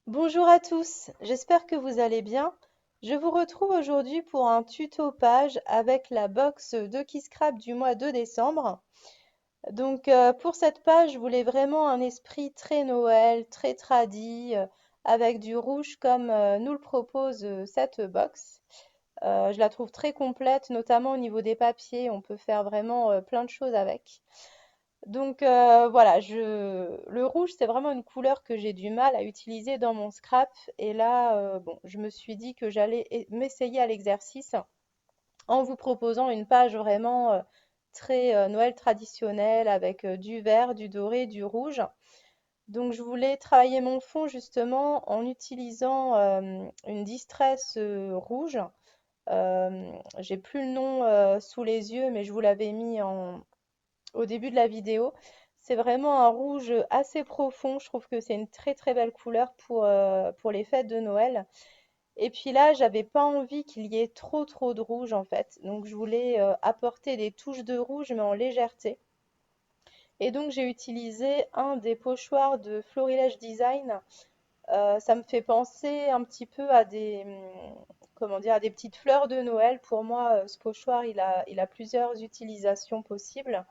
Bonjour à tous, j'espère que vous allez bien. Je vous retrouve aujourd'hui pour un tuto page avec la box de Scrap du mois de décembre. Pour cette page, je voulais vraiment un esprit très Noël, très tradi, avec du rouge comme nous le propose cette box. Je la trouve très complète, notamment au niveau des papiers, on peut faire vraiment plein de choses avec. Voilà, le rouge, c'est vraiment une couleur que j'ai du mal à utiliser dans mon scrap. Et là, bon, je me suis dit que j'allais m'essayer à l'exercice en vous proposant une page vraiment très Noël traditionnelle avec du vert, du doré, du rouge. Donc, je voulais travailler mon fond justement en utilisant une Distress rouge. J'ai plus le nom sous les yeux, mais je vous l'avais mis au début de la vidéo. C'est vraiment un rouge assez profond. Je trouve que c'est une très très belle couleur pour les fêtes de Noël. Et puis là, j'avais pas envie qu'il y ait trop de rouge en fait. Donc je voulais apporter des touches de rouge mais en légèreté. Et donc j'ai utilisé un des pochoirs de Florilège Design. Ça me fait penser un petit peu à comment dire, à des petites fleurs de Noël. Pour moi, ce pochoir, il a plusieurs utilisations possibles.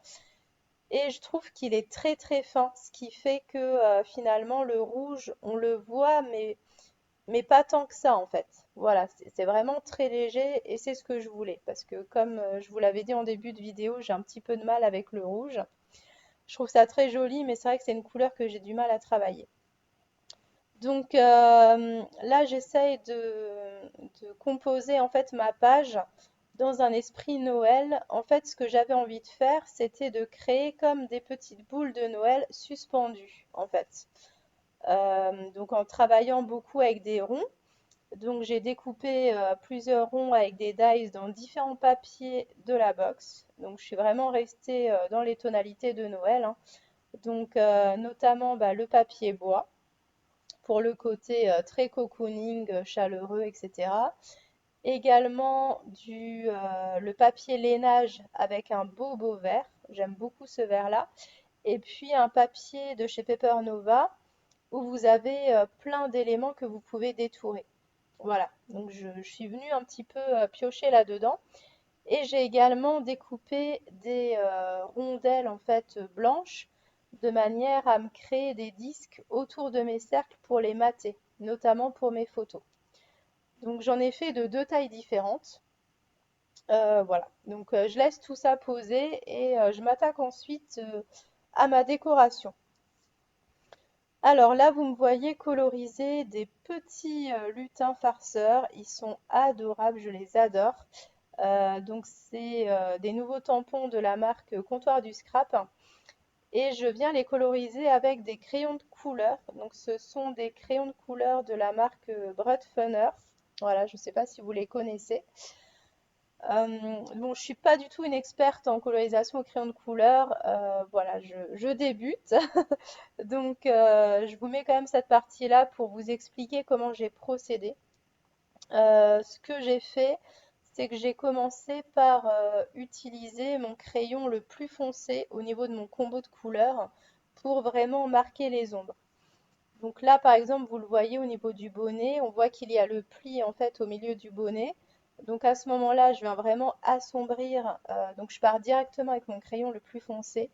Et je trouve qu'il est très très fin, ce qui fait que finalement le rouge, on le voit, mais pas tant que ça en fait. Voilà, c'est vraiment très léger et c'est ce que je voulais. Parce que comme je vous l'avais dit en début de vidéo, j'ai un petit peu de mal avec le rouge. Je trouve ça très joli, mais c'est vrai que c'est une couleur que j'ai du mal à travailler. Là, j'essaye de composer en fait ma page dans un esprit Noël. En fait, ce que j'avais envie de faire, c'était de créer comme des petites boules de Noël suspendues, en fait. Donc, en travaillant beaucoup avec des ronds. Donc, j'ai découpé plusieurs ronds avec des dies dans différents papiers de la box. Donc, je suis vraiment restée dans les tonalités de Noël, hein. Notamment bah, le papier bois pour le côté très cocooning, chaleureux, etc. Également le papier lainage avec un beau vert. J'aime beaucoup ce vert-là. Et puis un papier de chez Paper Nova où vous avez plein d'éléments que vous pouvez détourer. Voilà, donc je suis venue un petit peu piocher là-dedans. Et j'ai également découpé des rondelles en fait blanches de manière à me créer des disques autour de mes cercles pour les mater, notamment pour mes photos. Donc j'en ai fait de deux tailles différentes. Voilà, je laisse tout ça poser et je m'attaque ensuite à ma décoration. Alors là, vous me voyez coloriser des petits lutins farceurs. Ils sont adorables, je les adore. C'est des nouveaux tampons de la marque Comptoir du Scrap et je viens les coloriser avec des crayons de couleur. Donc ce sont des crayons de couleur de la marque Brut Funner. Voilà, je ne sais pas si vous les connaissez. Bon, je suis pas du tout une experte en colorisation au crayon de couleur. Voilà, je débute. Je vous mets quand même cette partie-là pour vous expliquer comment j'ai procédé. Ce que j'ai fait, c'est que j'ai commencé par utiliser mon crayon le plus foncé au niveau de mon combo de couleurs pour vraiment marquer les ombres. Donc là, par exemple, vous le voyez au niveau du bonnet, on voit qu'il y a le pli en fait au milieu du bonnet. Donc à ce moment-là, je viens vraiment assombrir. Donc je pars directement avec mon crayon le plus foncé.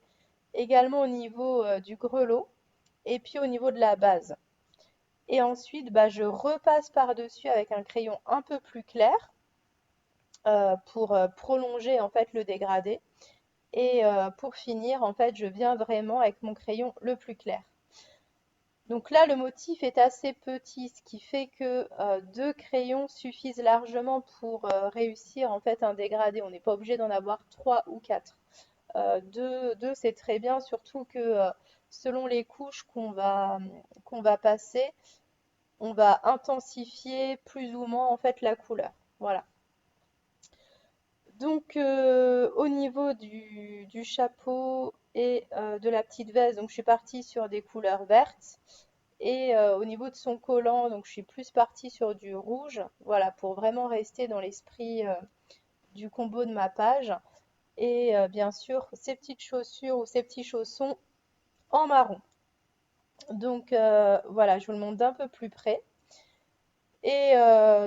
Également au niveau du grelot et puis au niveau de la base. Et ensuite, bah, je repasse par-dessus avec un crayon un peu plus clair pour prolonger en fait le dégradé. Et pour finir, en fait, je viens vraiment avec mon crayon le plus clair. Donc là, le motif est assez petit, ce qui fait que deux crayons suffisent largement pour réussir en fait un dégradé. On n'est pas obligé d'en avoir trois ou quatre. Deux, c'est très bien, surtout que selon les couches qu'on va passer, on va intensifier plus ou moins en fait la couleur. Voilà. Au niveau du chapeau et de la petite veste, donc je suis partie sur des couleurs vertes. Et au niveau de son collant, donc je suis plus partie sur du rouge, voilà, pour vraiment rester dans l'esprit du combo de ma page. Et bien sûr, ces petites chaussures ou ces petits chaussons en marron. Donc voilà, je vous le montre d'un peu plus près. Et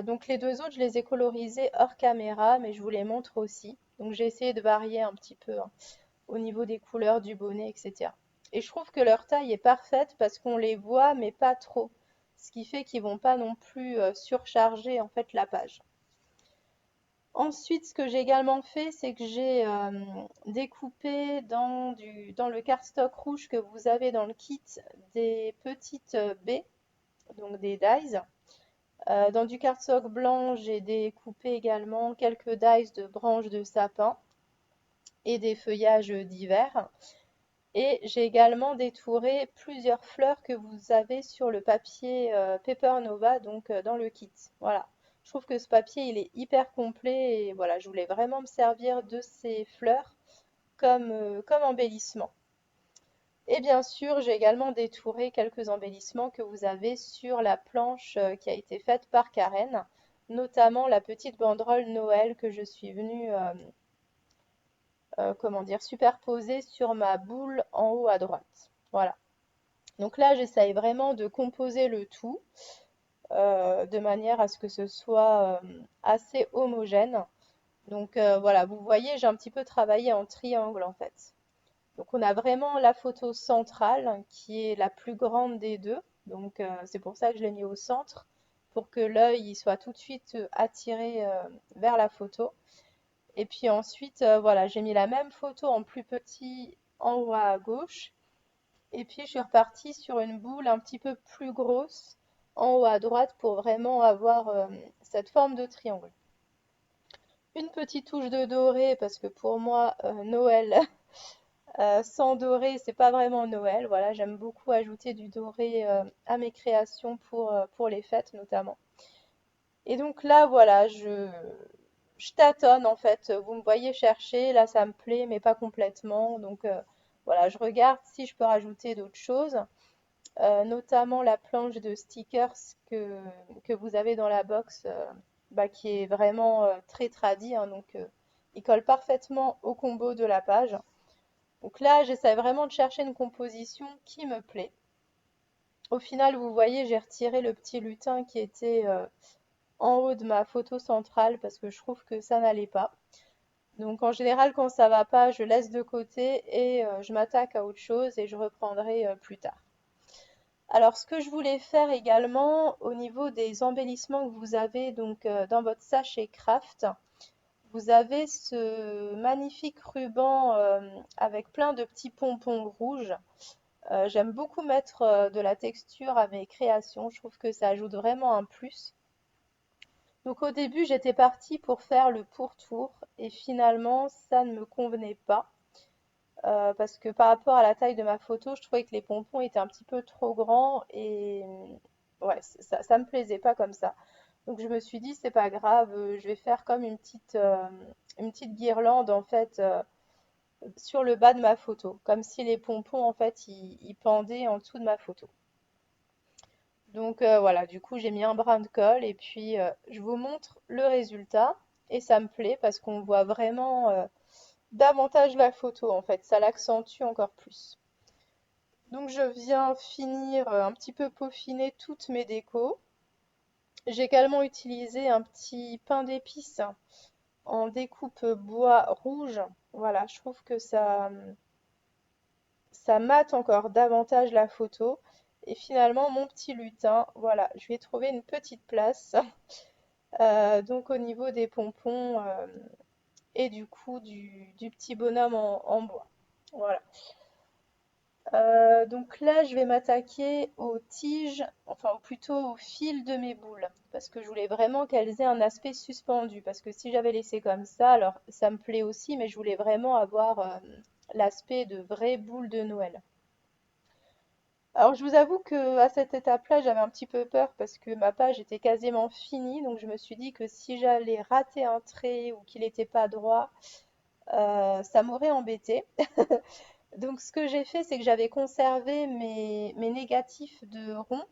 donc les deux autres, je les ai colorisés hors caméra, mais je vous les montre aussi. Donc j'ai essayé de varier un petit peu, hein, au niveau des couleurs du bonnet, etc. Et je trouve que leur taille est parfaite parce qu'on les voit, mais pas trop. Ce qui fait qu'ils vont pas non plus surcharger en fait la page. Ensuite, ce que j'ai également fait, c'est que j'ai découpé dans le cardstock rouge que vous avez dans le kit des petites baies, donc des dies. Dans du cardstock blanc, j'ai découpé également quelques dies de branches de sapin et des feuillages divers. Et j'ai également détouré plusieurs fleurs que vous avez sur le papier Paper Nova, donc dans le kit. Voilà. Je trouve que ce papier, il est hyper complet et voilà, je voulais vraiment me servir de ces fleurs comme embellissement. Et bien sûr, j'ai également détouré quelques embellissements que vous avez sur la planche qui a été faite par Karen, notamment la petite banderole Noël que je suis venue, comment dire, superposer sur ma boule en haut à droite. Voilà. Donc là, j'essaye vraiment de composer le tout de manière à ce que ce soit assez homogène. Donc voilà, vous voyez, j'ai un petit peu travaillé en triangle en fait. Donc on a vraiment la photo centrale qui est la plus grande des deux. Donc c'est pour ça que je l'ai mis au centre, pour que l'œil soit tout de suite attiré vers la photo. Et puis ensuite, voilà, j'ai mis la même photo en plus petit en haut à gauche. Et puis je suis repartie sur une boule un petit peu plus grosse en haut à droite pour vraiment avoir cette forme de triangle. Une petite touche de doré parce que pour moi, Noël sans doré, c'est pas vraiment Noël. Voilà, j'aime beaucoup ajouter du doré à mes créations pour les fêtes notamment. Et donc là, voilà, je tâtonne en fait. Vous me voyez chercher, là ça me plaît, mais pas complètement. Donc voilà, je regarde si je peux rajouter d'autres choses, notamment la planche de stickers que vous avez dans la box, bah, qui est vraiment très tradie, hein, donc il colle parfaitement au combo de la page. Donc là, j'essaie vraiment de chercher une composition qui me plaît. Au final, vous voyez, j'ai retiré le petit lutin qui était en haut de ma photo centrale parce que je trouve que ça n'allait pas. Donc en général, quand ça va pas, je laisse de côté et je m'attaque à autre chose et je reprendrai plus tard. Alors, ce que je voulais faire également au niveau des embellissements que vous avez donc dans votre sachet craft, vous avez ce magnifique ruban avec plein de petits pompons rouges. J'aime beaucoup mettre de la texture à mes créations. Je trouve que ça ajoute vraiment un plus. Donc au début, j'étais partie pour faire le pourtour et finalement, ça ne me convenait pas. Parce que par rapport à la taille de ma photo, je trouvais que les pompons étaient un petit peu trop grands et ouais, ça me plaisait pas comme ça. Donc je me suis dit, c'est pas grave, je vais faire comme une petite guirlande en fait sur le bas de ma photo, comme si les pompons en fait ils pendaient en dessous de ma photo. Donc voilà, du coup j'ai mis un brin de colle et puis je vous montre le résultat et ça me plaît parce qu'on voit vraiment davantage la photo en fait, ça l'accentue encore plus. Donc je viens finir un petit peu peaufiner toutes mes décos. J'ai également utilisé un petit pain d'épices en découpe bois rouge. Voilà, je trouve que ça mate encore davantage la photo. Et finalement, mon petit lutin, voilà, je lui ai trouvé une petite place. Donc au niveau des pompons et du coup du petit bonhomme en bois. Voilà. Donc là, je vais m'attaquer aux tiges, enfin ou plutôt au fil de mes boules, parce que je voulais vraiment qu'elles aient un aspect suspendu, parce que si j'avais laissé comme ça, alors ça me plaît aussi, mais je voulais vraiment avoir l'aspect de vraies boules de Noël. Alors je vous avoue que à cette étape-là, j'avais un petit peu peur parce que ma page était quasiment finie, donc je me suis dit que si j'allais rater un trait ou qu'il n'était pas droit, ça m'aurait embêté. Donc ce que j'ai fait, c'est que j'avais conservé mes négatifs de rond,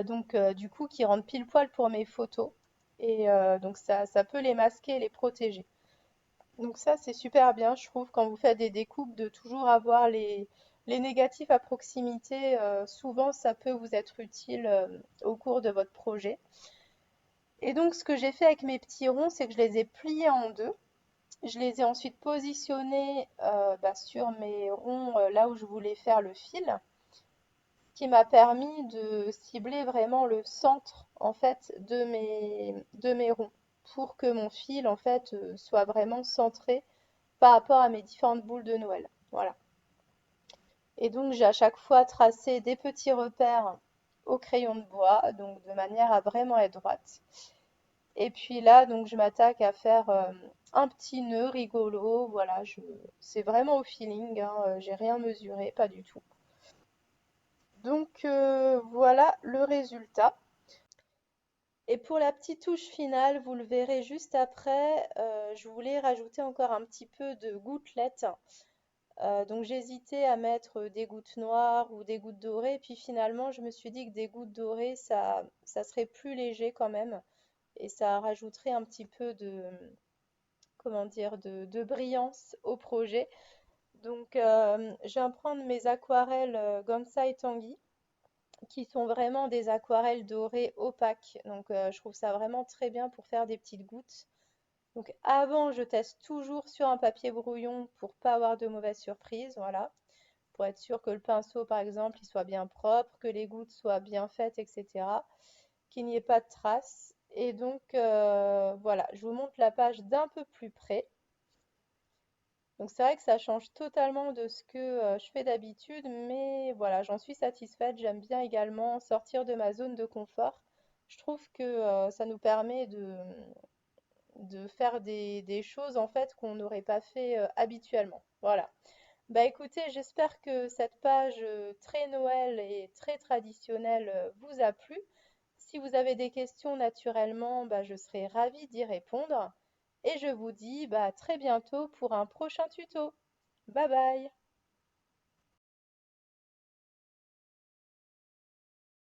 donc du coup qui rendent pile poil pour mes photos. Et donc ça peut les masquer et les protéger. Donc ça c'est super bien, je trouve, quand vous faites des découpes, de toujours avoir Les négatifs à proximité, souvent ça peut vous être utile au cours de votre projet. Et donc ce que j'ai fait avec mes petits ronds, c'est que je les ai pliés en deux. Je les ai ensuite positionnés sur mes ronds là où je voulais faire le fil, ce qui m'a permis de cibler vraiment le centre en fait de mes ronds pour que mon fil en fait soit vraiment centré par rapport à mes différentes boules de Noël. Voilà. Et donc j'ai à chaque fois tracé des petits repères au crayon de bois, donc de manière à vraiment être droite. Et puis là, donc je m'attaque à faire un petit nœud rigolo. Voilà, c'est vraiment au feeling, hein, j'ai rien mesuré, pas du tout. Donc voilà le résultat. Et pour la petite touche finale, vous le verrez juste après, je voulais rajouter encore un petit peu de gouttelettes. Donc j'hésitais à mettre des gouttes noires ou des gouttes dorées, et puis finalement je me suis dit que des gouttes dorées, ça serait plus léger quand même, et ça rajouterait un petit peu de, comment dire, de brillance au projet. Donc je viens prendre mes aquarelles Gansai Tanguy, qui sont vraiment des aquarelles dorées opaques. Donc je trouve ça vraiment très bien pour faire des petites gouttes. Donc avant, je teste toujours sur un papier brouillon pour pas avoir de mauvaises surprises, voilà. Pour être sûr que le pinceau, par exemple, il soit bien propre, que les gouttes soient bien faites, etc. Qu'il n'y ait pas de traces. Et donc voilà, je vous montre la page d'un peu plus près. Donc c'est vrai que ça change totalement de ce que je fais d'habitude, mais voilà, j'en suis satisfaite. J'aime bien également sortir de ma zone de confort. Je trouve que ça nous permet de faire des choses en fait qu'on n'aurait pas fait habituellement. Voilà. Bah écoutez, j'espère que cette page très Noël et très traditionnelle vous a plu. Si vous avez des questions naturellement, bah, je serai ravie d'y répondre. Et je vous dis bah, à très bientôt pour un prochain tuto. Bye bye!